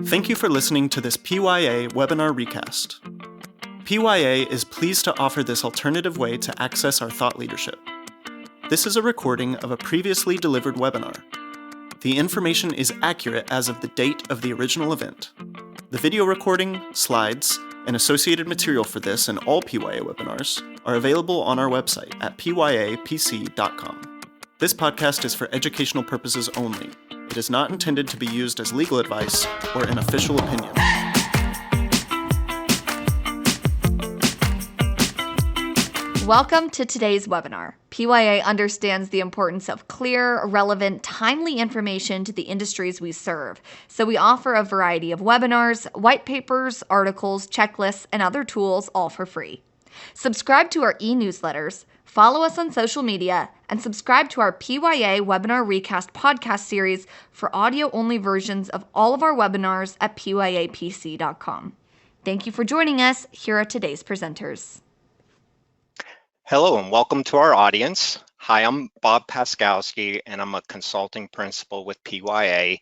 Thank you for listening to this PYA webinar recast. PYA is pleased to offer this alternative way to access our thought leadership. This is a recording of a previously delivered webinar. The information is accurate as of the date of the original event. The video recording, slides, and associated material for this and all PYA webinars are available on our website at pyapc.com. This podcast is for educational purposes only. It is not intended to be used as legal advice or an official opinion. Welcome to today's webinar. PYA understands the importance of clear, relevant, timely information to the industries we serve. So we offer a variety of webinars, white papers, articles, checklists, and other tools, all for free. Subscribe to our e-newsletters, follow us on social media, and subscribe to our PYA Webinar Recast podcast series for audio-only versions of all of our webinars at pyapc.com. Thank you for joining us. Here are today's presenters. Hello and welcome to our audience. Hi, I'm Bob Paskowski and I'm a consulting principal with PYA,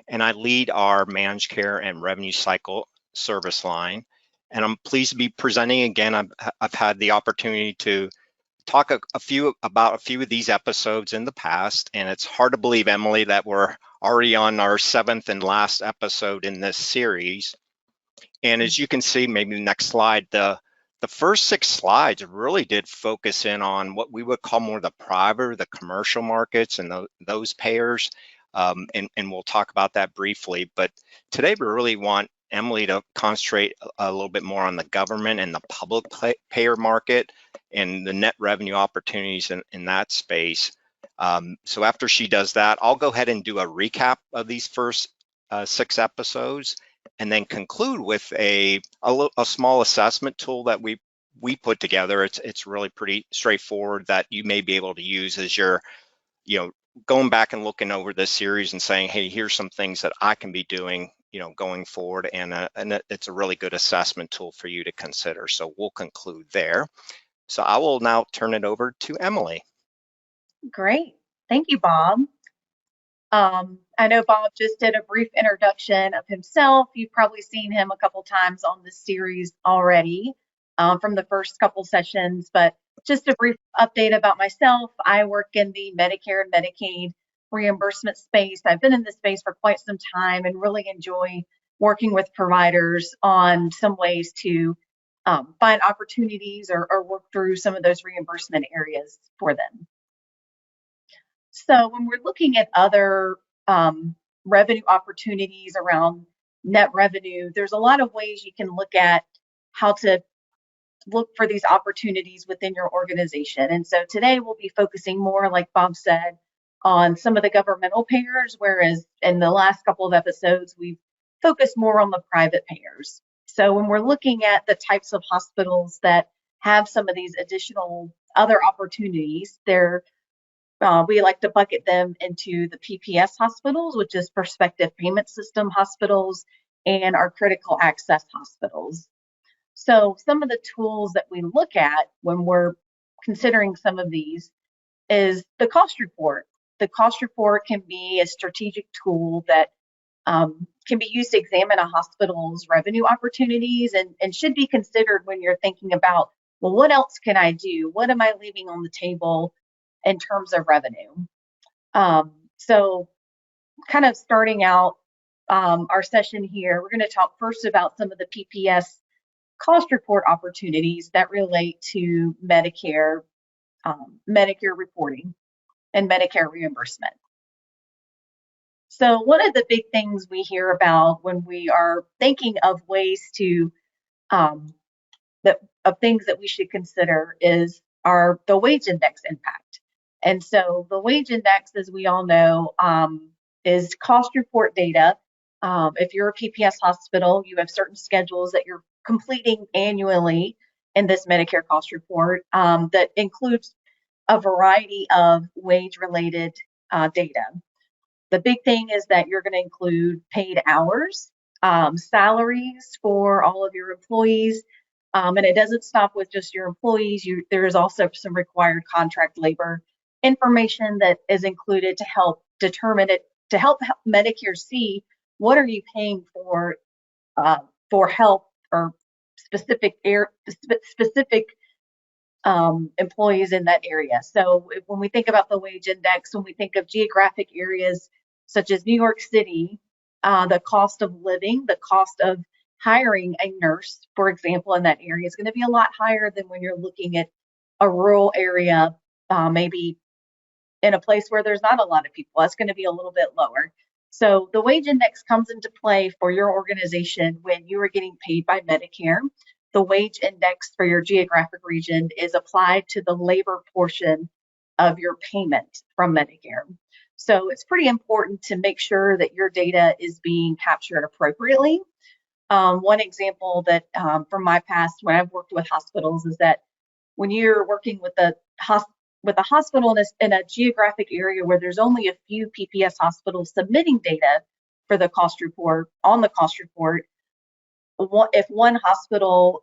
and I lead our managed care and revenue cycle service line. And I'm pleased to be presenting again. I've had the opportunity to talk about a few of these episodes in the past, and it's hard to believe, Emily, that we're already on our 7th and last episode in this series. And as you can see, maybe the next slide, the first 6 slides really did focus in on what we would call more the private, the commercial markets and those payers. And we'll talk about that briefly. But today we really want Emily to concentrate a little bit more on the government and the public payer market and the net revenue opportunities in that space. So after she does that, I'll go ahead and do a recap of these first 6 episodes, and then conclude with a small assessment tool that we put together. It's really pretty straightforward that you may be able to use as you're going back and looking over this series and saying, hey, here's some things that I can be doing going forward, and it's a really good assessment tool for you to consider. So we'll conclude there. So I will now turn it over to Emily. Great. Thank you, Bob. I know Bob just did a brief introduction of himself. You've probably seen him a couple times on this series already from the first couple sessions, but just a brief update about myself. I work in the Medicare and Medicaid reimbursement space. I've been in this space for quite some time and really enjoy working with providers on some ways to find opportunities or work through some of those reimbursement areas for them. So when we're looking at other revenue opportunities around net revenue, there's a lot of ways you can look at how to look for these opportunities within your organization. And so today we'll be focusing more, like Bob said, on some of the governmental payers, whereas in the last couple of episodes, we've focused more on the private payers. So when we're looking at the types of hospitals that have some of these additional other opportunities, we like to bucket them into the PPS hospitals, which is prospective payment system hospitals, and our critical access hospitals. So some of the tools that we look at when we're considering some of these is the cost report. The cost report can be a strategic tool that can be used to examine a hospital's revenue opportunities and should be considered when you're thinking about, well, what else can I do? What am I leaving on the table in terms of revenue? So kind of starting out our session here, we're going to talk first about some of the PPS cost report opportunities that relate to Medicare reporting and Medicare reimbursement. So one of the big things we hear about when we are thinking of ways to of things that we should consider is the wage index impact. And so the wage index, as we all know, is cost report data. If you're a PPS hospital, you have certain schedules that you're completing annually in this Medicare cost report that includes a variety of wage-related data. The big thing is that you're going to include paid hours, salaries for all of your employees, and it doesn't stop with just your employees. There is also some required contract labor information that is included to help determine it, to help Medicare see what are you paying for health or specific employees in that area. So when we think about the wage index, when we think of geographic areas such as New York City, the cost of living, the cost of hiring a nurse, for example, in that area is going to be a lot higher than when you're looking at a rural area, maybe in a place where there's not a lot of people. That's going to be a little bit lower. So the wage index comes into play for your organization when you are getting paid by Medicare. The wage index for your geographic region is applied to the labor portion of your payment from Medicare. So it's pretty important to make sure that your data is being captured appropriately. One example that from my past when I've worked with hospitals is that when you're working with a hospital in a geographic area where there's only a few PPS hospitals submitting data for the cost report, if one hospital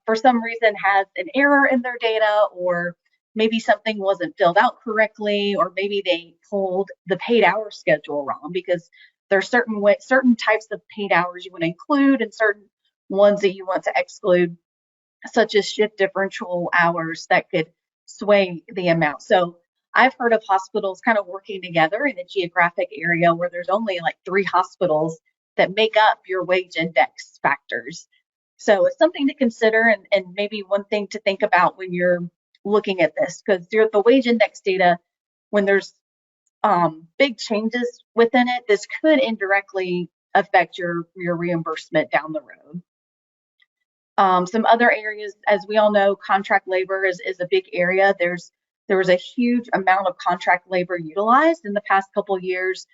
for some reason has an error in their data, or maybe something wasn't filled out correctly, or maybe they pulled the paid hour schedule wrong, because there's certain types of paid hours you want to include and certain ones that you want to exclude, such as shift differential hours that could sway the amount. So I've heard of hospitals kind of working together in a geographic area where there's only like 3 hospitals that make up your wage index factors. So it's something to consider, and maybe one thing to think about when you're looking at this, because the wage index data, when there's big changes within it, this could indirectly affect your reimbursement down the road. Some other areas, as we all know, contract labor is a big area. There was a huge amount of contract labor utilized in the past couple of years.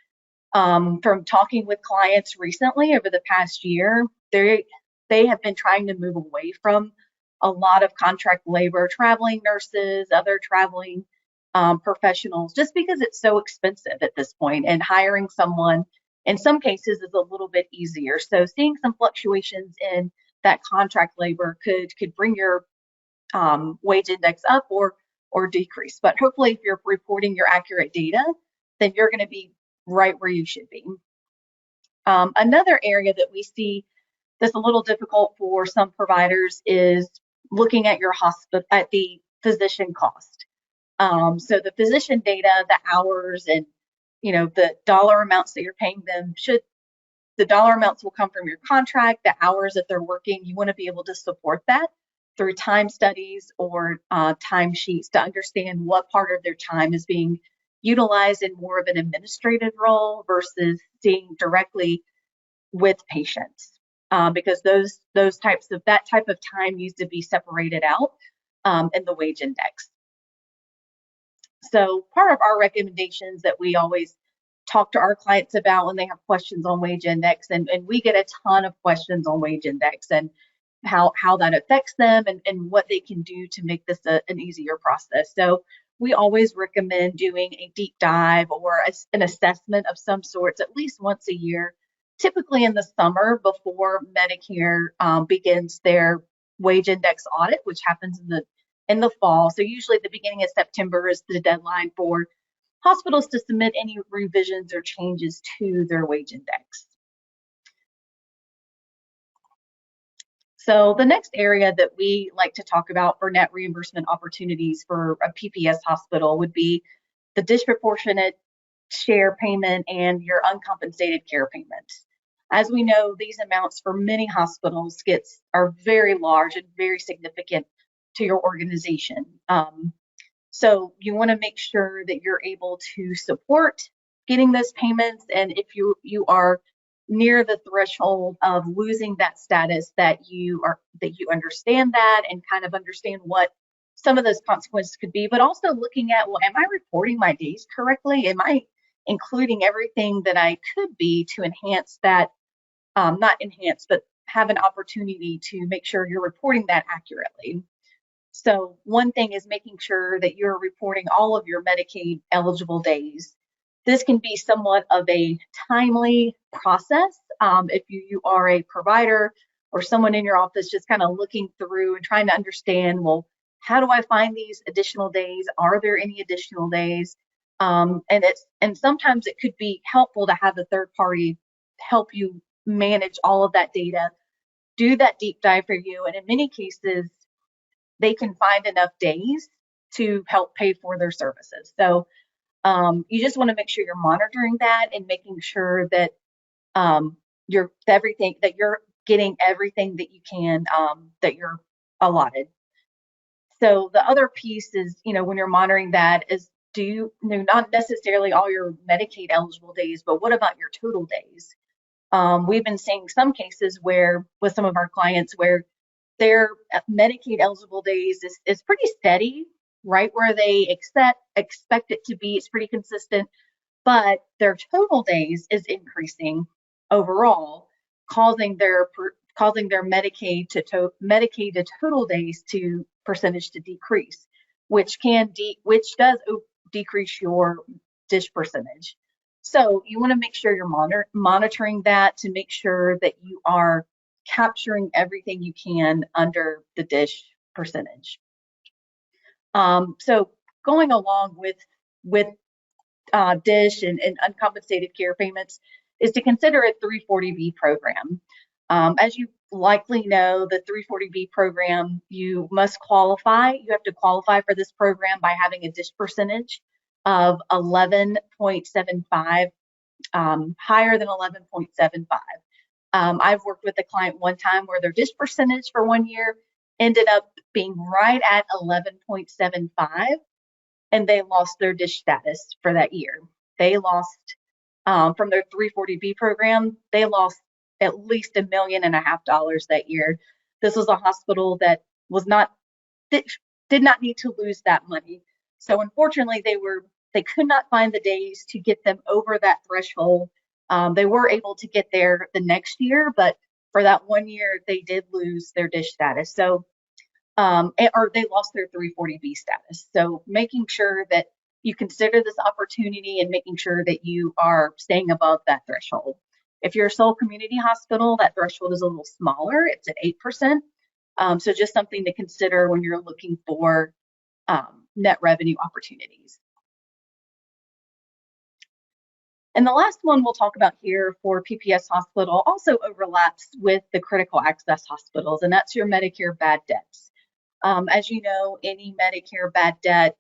From talking with clients recently over the past year, they have been trying to move away from a lot of contract labor, traveling nurses, other traveling professionals, just because it's so expensive at this point, and hiring someone in some cases is a little bit easier. So seeing some fluctuations in that contract labor could bring your wage index up or decrease. But hopefully, if you're reporting your accurate data, then you're going to be right where you should be. Another area that we see that's a little difficult for some providers is looking at the physician cost. So the physician data, the hours, and the dollar amounts that you're paying them, the dollar amounts will come from your contract, the hours that they're working. You want to be able to support that through time studies or time sheets to understand what part of their time is being utilized in more of an administrative role versus seeing directly with patients, because that type of time needs to be separated out in the wage index. So part of our recommendations that we always talk to our clients about when they have questions on wage index, and we get a ton of questions on wage index and how that affects them and what they can do to make this an easier process. So we always recommend doing a deep dive or an assessment of some sorts at least once a year, typically in the summer before Medicare begins their wage index audit, which happens in the fall. So usually the beginning of September is the deadline for hospitals to submit any revisions or changes to their wage index. So the next area that we like to talk about for net reimbursement opportunities for a PPS hospital would be the disproportionate share payment and your uncompensated care payments. As we know, these amounts for many hospitals are very large and very significant to your organization. So you want to make sure that you're able to support getting those payments, and if you are near the threshold of losing that status, that you understand that and kind of understand what some of those consequences could be, but also looking at, well, am I reporting my days correctly? Am I including everything that I could be to enhance that, not enhance, but have an opportunity to make sure you're reporting that accurately. So one thing is making sure that you're reporting all of your Medicaid eligible days. This can be somewhat of a timely process if you are a provider or someone in your office just kind of looking through and trying to understand, well, how do I find these additional days? Are there any additional days? And sometimes it could be helpful to have a third party help you manage all of that data, do that deep dive for you, and in many cases, they can find enough days to help pay for their services. So you just want to make sure you're monitoring that and making sure that you're getting everything that you can that you're allotted. So the other piece is, when you're monitoring that is, not necessarily all your Medicaid eligible days, but what about your total days? We've been seeing some cases where, with some of our clients, where their Medicaid eligible days is pretty steady, right where they expect it to be. It's pretty consistent, but their total days is increasing overall, causing their Medicaid to total days to percentage to decrease, which does decrease your dish percentage. So you want to make sure you're monitoring that to make sure that you are capturing everything you can under the dish percentage. So going along with dish and uncompensated care payments is to consider a 340B program. As you likely know, the 340B program, you must qualify. You have to qualify for this program by having a dish percentage of 11.75, higher than 11.75. I've worked with a client one time where their dish percentage for 1 year ended up being right at 11.75, and they lost their dish status for that year. They lost, from their 340B program, they lost at least $1.5 million that year. This was a hospital that did not need to lose that money. So unfortunately, they could not find the days to get them over that threshold. They were able to get there the next year, but for that 1 year, they did lose their dish status. So, or they lost their 340B status. So making sure that you consider this opportunity and making sure that you are staying above that threshold. If you're a sole community hospital, that threshold is a little smaller. It's at 8%. So just something to consider when you're looking for net revenue opportunities. And the last one we'll talk about here for PPS hospital also overlaps with the critical access hospitals, and that's your Medicare bad debts. As you know, any Medicare bad debt,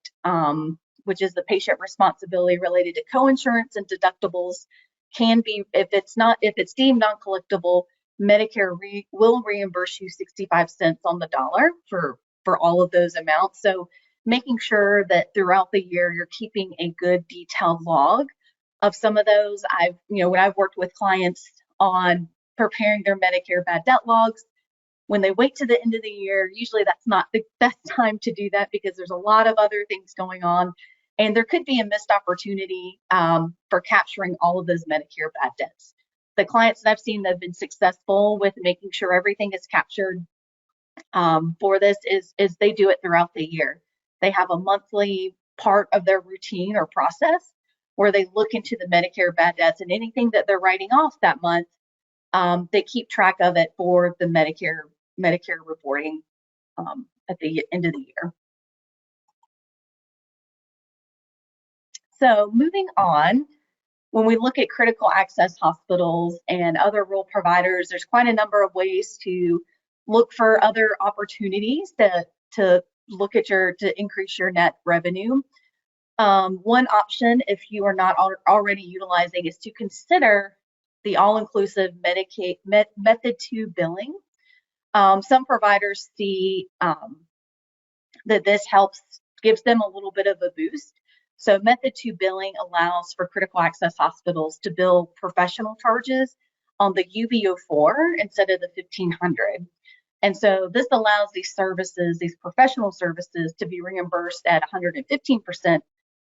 which is the patient responsibility related to coinsurance and deductibles, can be, if it's deemed non-collectible, Medicare will reimburse you 65 cents on the dollar for all of those amounts. So making sure that throughout the year you're keeping a good detailed log of some of those. When I've worked with clients on preparing their Medicare bad debt logs, when they wait to the end of the year, usually that's not the best time to do that because there's a lot of other things going on. And there could be a missed opportunity for capturing all of those Medicare bad debts. The clients that I've seen that have been successful with making sure everything is captured for this is they do it throughout the year. They have a monthly part of their routine or process where they look into the Medicare bad debts, and anything that they're writing off that month, they keep track of it for the Medicare reporting at the end of the year. So moving on, when we look at critical access hospitals and other rural providers, there's quite a number of ways to look for other opportunities to look at to increase your net revenue. One option, if you are not already utilizing, is to consider the all-inclusive Medicaid method 2 billing. Some providers see that this gives them a little bit of a boost. So method 2 billing allows for critical access hospitals to bill professional charges on the UBO4 instead of the 1500. And so this allows these professional services, to be reimbursed at 115%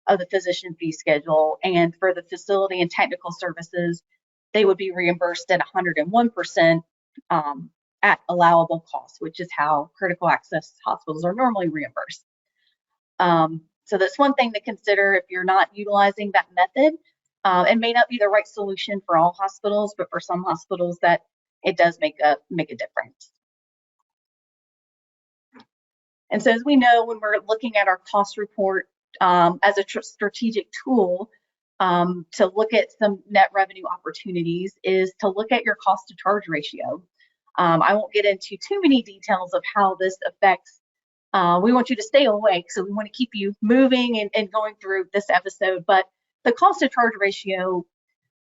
of the physician fee schedule. And for the facility and technical services, they would be reimbursed at 101% at allowable cost, which is how critical access hospitals are normally reimbursed. So that's one thing to consider if you're not utilizing that method. It may not be the right solution for all hospitals, but for some hospitals that it does make a difference. And so as we know, when we're looking at our cost report as a strategic tool to look at some net revenue opportunities is to look at your cost to charge ratio. I won't get into too many details of how this affects. We want you to stay awake, so we want to keep you moving and going through this episode. But the cost to charge ratio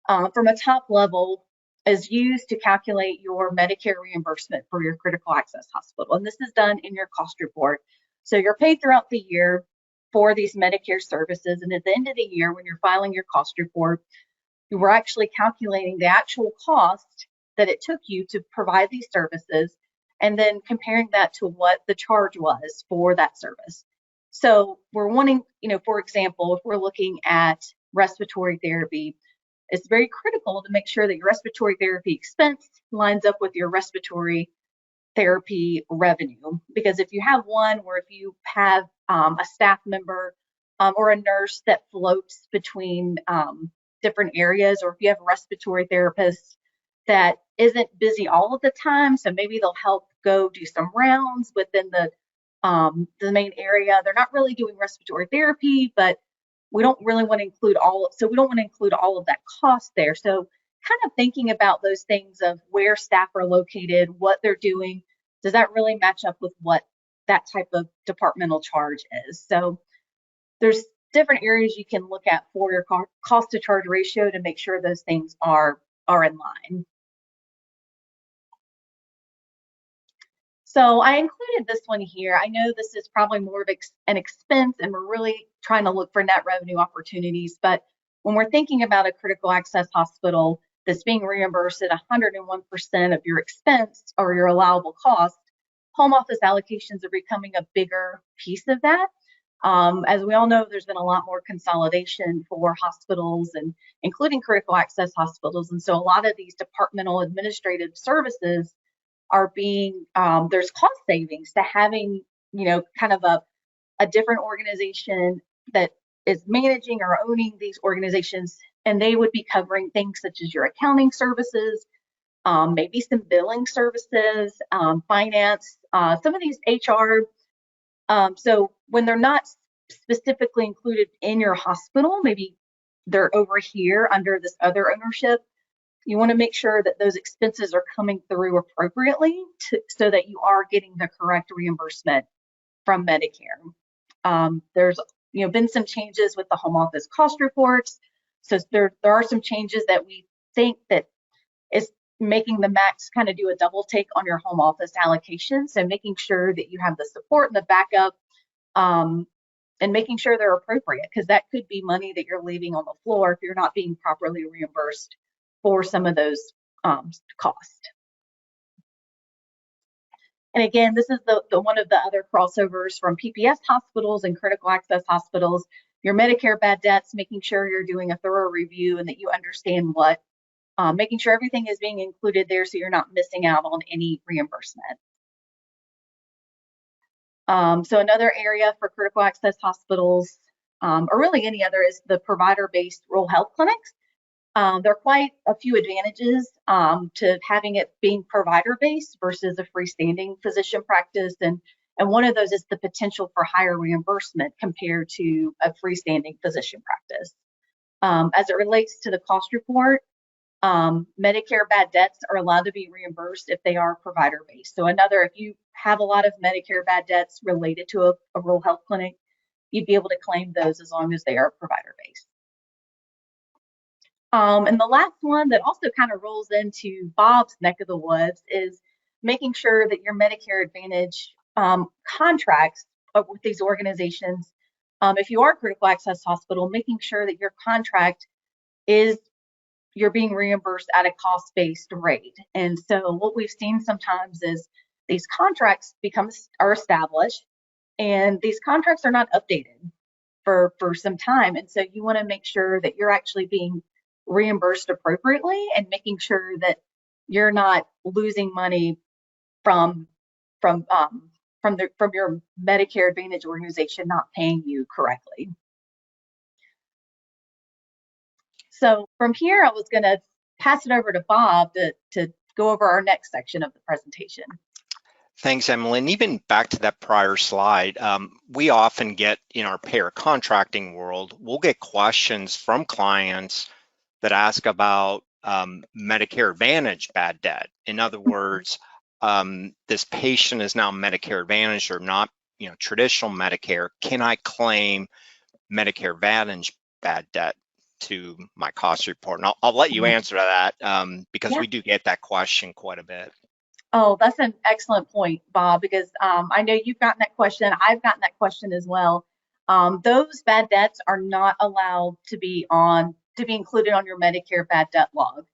from a top level is used to calculate your Medicare reimbursement for your critical access hospital. And this is done in your cost report. So you're paid throughout the year for these Medicare services. And at the end of the year, when you're filing your cost report, you were actually calculating the actual cost that it took you to provide these services, and then comparing that to what the charge was for that service. So we're wanting, for example, if we're looking at respiratory therapy, it's very critical to make sure that your respiratory therapy expense lines up with your respiratory therapy revenue. Because if you have one, or if you have a staff member or a nurse that floats between different areas, or if you have a respiratory therapist that isn't busy all of the time, so maybe they'll help go do some rounds within the main area. They're not really doing respiratory therapy, but we don't really want to include we don't want to include all of that cost there. So kind of thinking about those things of where staff are located, what they're doing, does that really match up with what that type of departmental charge is? So there's different areas you can look at for your cost to charge ratio to make sure those things are in line. So I included this one here. I know this is probably more of an expense, and we're really trying to look for net revenue opportunities. But when we're thinking about a critical access hospital that's being reimbursed at 101% of your expense or your allowable cost, home office allocations are becoming a bigger piece of that. As we all know, there's been a lot more consolidation for hospitals, and including critical access hospitals. And so a lot of these departmental administrative services are being, there's cost savings to having, kind of a different organization that is managing or owning these organizations, and they would be covering things such as your accounting services, maybe some billing services, finance, some of these HR. So when they're not specifically included in your hospital, maybe they're over here under this other ownership, you want to make sure that those expenses are coming through appropriately so that you are getting the correct reimbursement from Medicare. There's been some changes with the home office cost reports. So there are some changes that we think that is making the MACs kind of do a double take on your home office allocation. So making sure that you have the support and the backup, and making sure they're appropriate, because that could be money that you're leaving on the floor if you're not being properly reimbursed for some of those costs. And again, this is the one of the other crossovers from PPS hospitals and critical access hospitals. Your Medicare bad debts, making sure you're doing a thorough review and that you understand what, making sure everything is being included there so you're not missing out on any reimbursement. So another area for critical access hospitals, or really any other, is the provider-based rural health clinics. There are quite a few advantages to having it being provider-based versus a freestanding physician practice, and one of those is the potential for higher reimbursement compared to a freestanding physician practice. As it relates to the cost report, Medicare bad debts are allowed to be reimbursed if they are provider-based. So if you have a lot of Medicare bad debts related to a rural health clinic, you'd be able to claim those as long as they are provider-based. And the last one that also kind of rolls into Bob's neck of the woods is making sure that your Medicare Advantage contracts with these organizations, if you are a critical access hospital, making sure that your contract is, you're being reimbursed at a cost-based rate. And so what we've seen sometimes is these contracts are established, and these contracts are not updated for some time. And so you want to make sure that you're actually being reimbursed appropriately, and making sure that you're not losing money from your Medicare Advantage organization not paying you correctly. So from here, I was going to pass it over to Bob to go over our next section of the presentation. Thanks, Emily. And even back to that prior slide, we often get in our payer contracting world, we'll get questions from clients that ask about Medicare Advantage bad debt. In other words, this patient is now Medicare Advantage or not, traditional Medicare. Can I claim Medicare Advantage bad debt to my cost report? And I'll let you answer that because Yeah. we do get that question quite a bit. Oh, that's an excellent point, Bob, because I know you've gotten that question. I've gotten that question as well. Those bad debts are not allowed to be included on your Medicare bad debt log.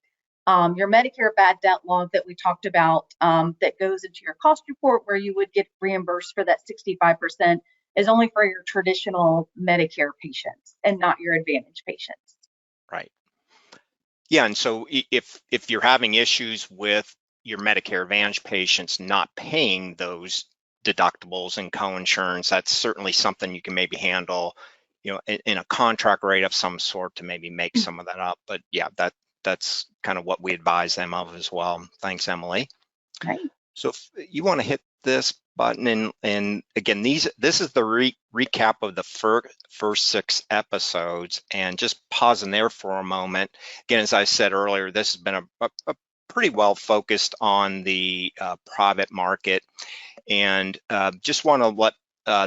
Your Medicare bad debt log that we talked about that goes into your cost report where you would get reimbursed for that 65% is only for your traditional Medicare patients and not your Advantage patients. Right. Yeah, and so if you're having issues with your Medicare Advantage patients not paying those deductibles and coinsurance, that's certainly something you can maybe handle, in a contract rate of some sort to maybe make some of that up. But yeah, that's kind of what we advise them of as well. Thanks, Emily. Right. So if you want to hit this button, and again, this is the recap of the first 6 episodes, and just pausing there for a moment. Again, as I said earlier, this has been a pretty well focused on the private market, and just want to let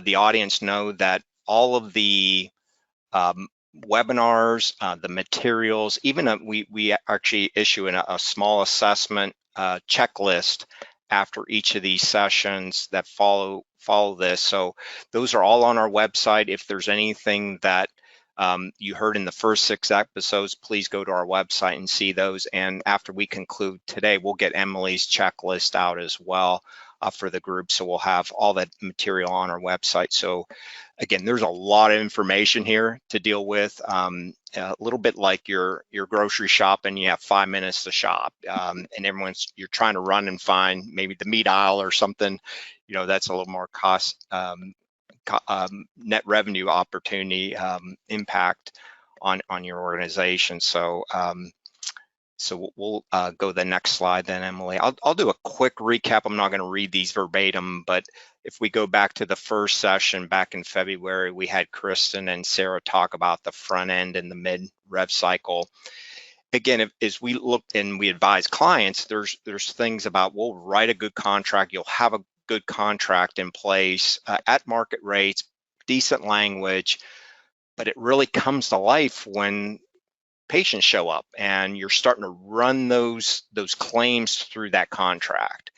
the audience know that all of the webinars, the materials, even we actually issue a small assessment checklist after each of these sessions that follow this. So those are all on our website. If there's anything that you heard in the first 6 episodes, please go to our website and see those. And after we conclude today, we'll get Emily's checklist out as well for the group. So we'll have all that material on our website. So again, there's a lot of information here to deal with. A little bit like your grocery shopping, you have 5 minutes to shop, and you're trying to run and find maybe the meat aisle or something. That's a little more cost net revenue opportunity impact on your organization. So we'll go to the next slide then, Emily. I'll do a quick recap. I'm not going to read these verbatim, but if we go back to the first session back in February, we had Kristen and Sarah talk about the front end and the mid rev cycle. Again, as we look and we advise clients, there's things about, we'll write a good contract. You'll have a good contract in place at market rates, decent language, but it really comes to life when patients show up and you're starting to run those claims through that contract.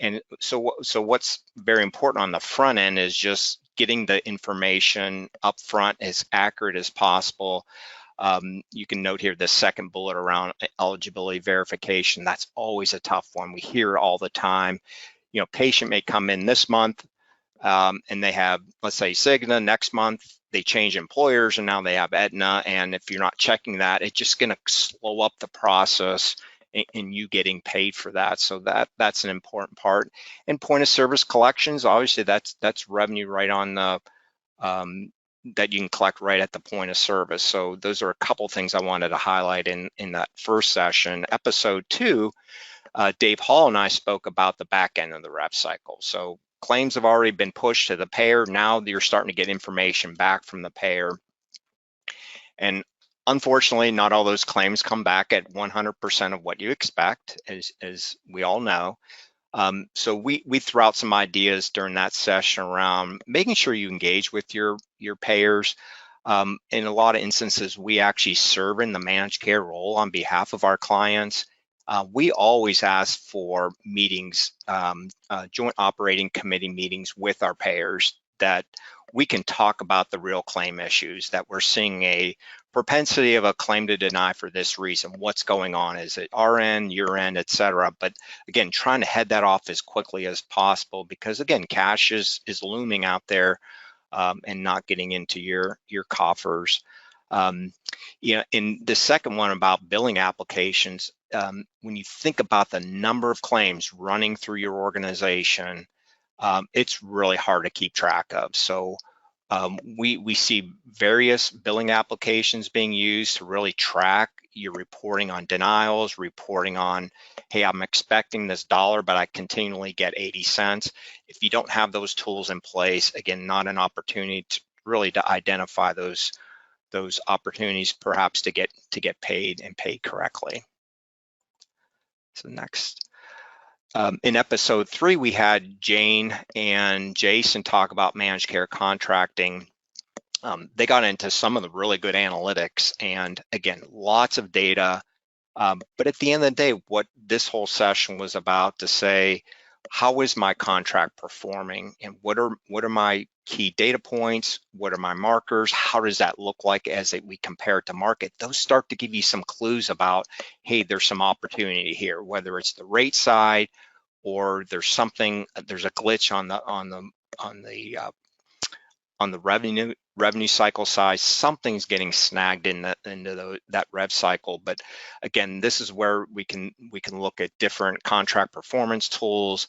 And so what's very important on the front end is just getting the information up front as accurate as possible. You can note here the second bullet around eligibility verification. That's always a tough one. We hear it all the time. Patient may come in this month and they have, let's say, Cigna. Next month they change employers and now they have Aetna. And if you're not checking that, it's just going to slow up the process in you getting paid for that. So that's an important part. And point of service collections, obviously that's revenue right on the that you can collect right at the point of service. So those are a couple things I wanted to highlight in that first session. Episode 2, Dave Hall and I spoke about the back end of the rev cycle. So claims have already been pushed to the payer. Now you're starting to get information back from the payer. And unfortunately, not all those claims come back at 100% of what you expect, as we all know. So we threw out some ideas during that session around making sure you engage with your payers. In a lot of instances, we actually serve in the managed care role on behalf of our clients. We always ask for meetings, joint operating committee meetings with our payers that we can talk about the real claim issues, that we're seeing a propensity of a claim to deny for this reason. What's going on? Is it our end, your end, et cetera? But again, trying to head that off as quickly as possible, because again, cash is looming out there and not getting into your coffers. In the second one about billing applications, when you think about the number of claims running through your organization, it's really hard to keep track of. So we see various billing applications being used to really track, you're reporting on denials, reporting on, hey, I'm expecting this dollar, but I continually get 80 cents. If you don't have those tools in place, again, not an opportunity to really to identify those opportunities perhaps to get paid and paid correctly. So next. In episode 3, we had Jane and Jason talk about managed care contracting. They got into some of the really good analytics and again, lots of data. But at the end of the day, what this whole session was about to say, how is my contract performing and what are my key data points? What are my markers? How does that look like as we compare it to market? Those start to give you some clues about, hey, there's some opportunity here, whether it's the rate side or there's a glitch on the revenue cycle side. Something's getting snagged into that rev cycle. But again, this is where we can look at different contract performance tools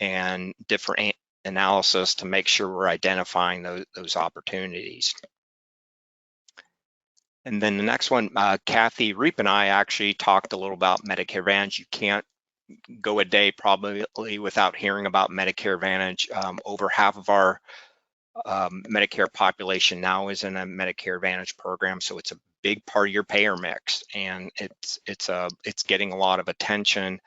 and different analysis to make sure we're identifying those opportunities. And then the next one, Kathy Reap and I actually talked a little about Medicare Advantage. You can't go a day probably without hearing about Medicare Advantage. Over half of our Medicare population now is in a Medicare Advantage program, so it's a big part of your payer mix, and it's getting a lot of attention.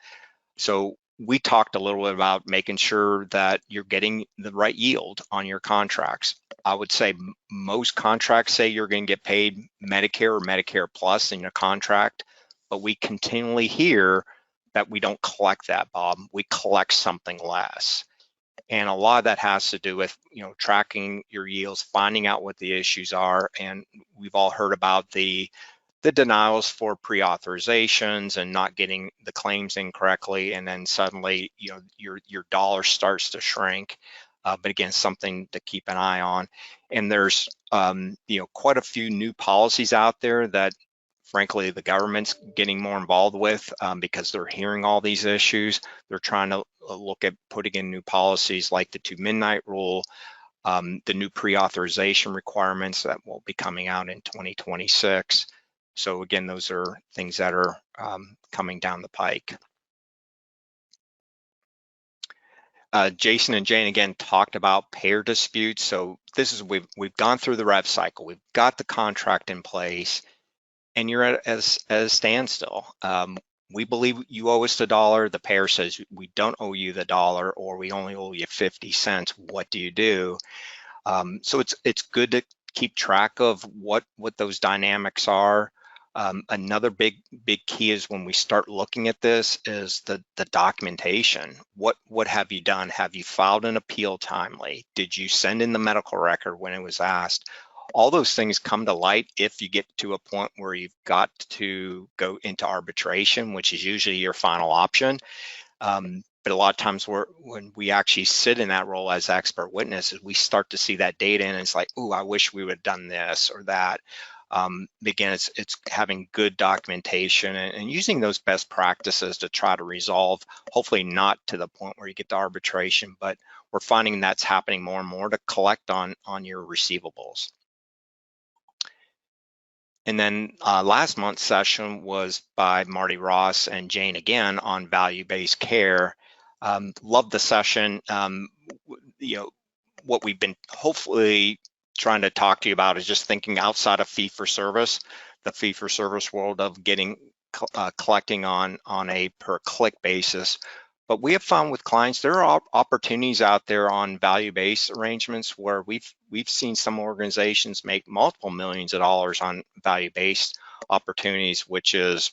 So we talked a little bit about making sure that you're getting the right yield on your contracts. I would say most contracts say you're going to get paid Medicare or Medicare Plus in your contract, but we continually hear that we don't collect that, Bob. We collect something less. And a lot of that has to do with, tracking your yields, finding out what the issues are. And we've all heard about the denials for pre-authorizations and not getting the claims in correctly. And then suddenly, your dollar starts to shrink. But again, something to keep an eye on. And there's, quite a few new policies out there that frankly, the government's getting more involved with because they're hearing all these issues. They're trying to look at putting in new policies like the 2 midnight rule, the new pre-authorization requirements that will be coming out in 2026. So again, those are things that are coming down the pike. Jason and Jane again talked about payer disputes. So this is we've gone through the rev cycle. We've got the contract in place, and you're at a standstill. We believe you owe us $1. The payer says we don't owe you the $1, or we only owe you 50 cents. What do you do? So it's good to keep track of what those dynamics are. Another big key is when we start looking at this is the documentation. What have you done? Have you filed an appeal timely? Did you send in the medical record when it was asked? All those things come to light if you get to a point where you've got to go into arbitration, which is usually your final option. But a lot of times when we actually sit in that role as expert witnesses, we start to see that data and it's like, oh, I wish we would have done this or that. Again, it's having good documentation and using those best practices to try to resolve, hopefully not to the point where you get to arbitration, but we're finding that's happening more and more to collect on your receivables. And then last month's session was by Marty Ross and Jane again on value-based care. Love the session. What we've been hopefully trying to talk to you about is just thinking outside of fee-for-service, the fee-for-service world of getting collecting on a per-click basis. But we have found with clients, there are opportunities out there on value-based arrangements where we've seen some organizations make multiple millions of dollars on value-based opportunities, which is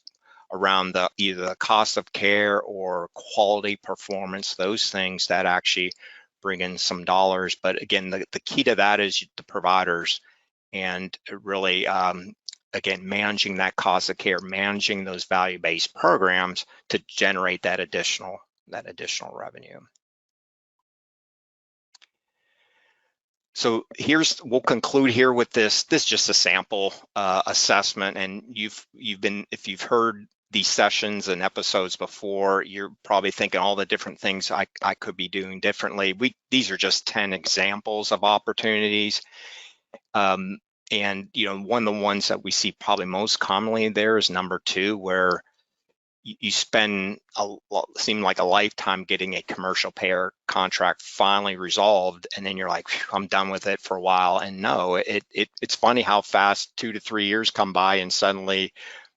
around either the cost of care or quality performance, those things that actually bring in some dollars. But again, the key to that is the providers and really, again, managing that cost of care, managing those value-based programs to generate that additional revenue. So we'll conclude here with this. This is just a sample assessment, and if you've heard these sessions and episodes before, you're probably thinking all the different things I could be doing differently. These are just 10 examples of opportunities. And And one of the ones that we see probably most commonly there is number 2, where you spend seem like a lifetime getting a commercial payer contract finally resolved, and then you're like, I'm done with it for a while. And no, it's funny how fast 2 to 3 years come by, and suddenly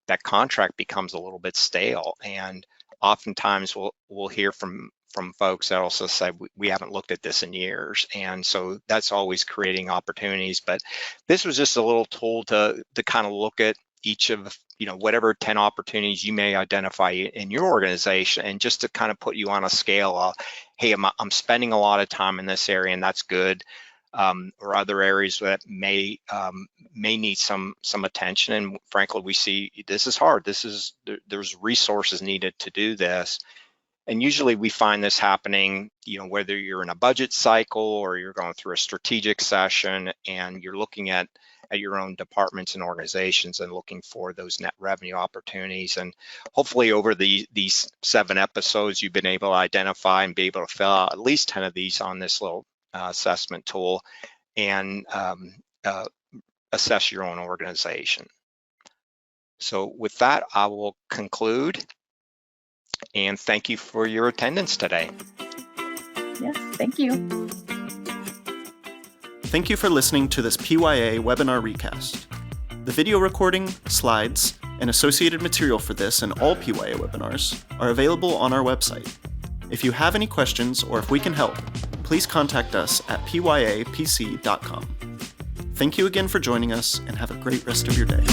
that contract becomes a little bit stale. And oftentimes we'll hear from folks that also say we haven't looked at this in years, and so that's always creating opportunities. But this was just a little tool to kind of look at each of whatever 10 opportunities you may identify in your organization, and just to kind of put you on a scale of, hey, I'm spending a lot of time in this area, and that's good, or other areas that may need some attention. And frankly, we see this is hard. There's resources needed to do this. And usually we find this happening, whether you're in a budget cycle or you're going through a strategic session, and you're looking at your own departments and organizations and looking for those net revenue opportunities. And hopefully over these 7 episodes, you've been able to identify and be able to fill out at least 10 of these on this little assessment tool, and assess your own organization. So with that, I will conclude. And thank you for your attendance today. Yes, thank you. Thank you for listening to this PYA webinar recast. The video recording, slides, and associated material for this and all PYA webinars are available on our website. If you have any questions or if we can help, please contact us at pyapc.com. Thank you again for joining us, and have a great rest of your day.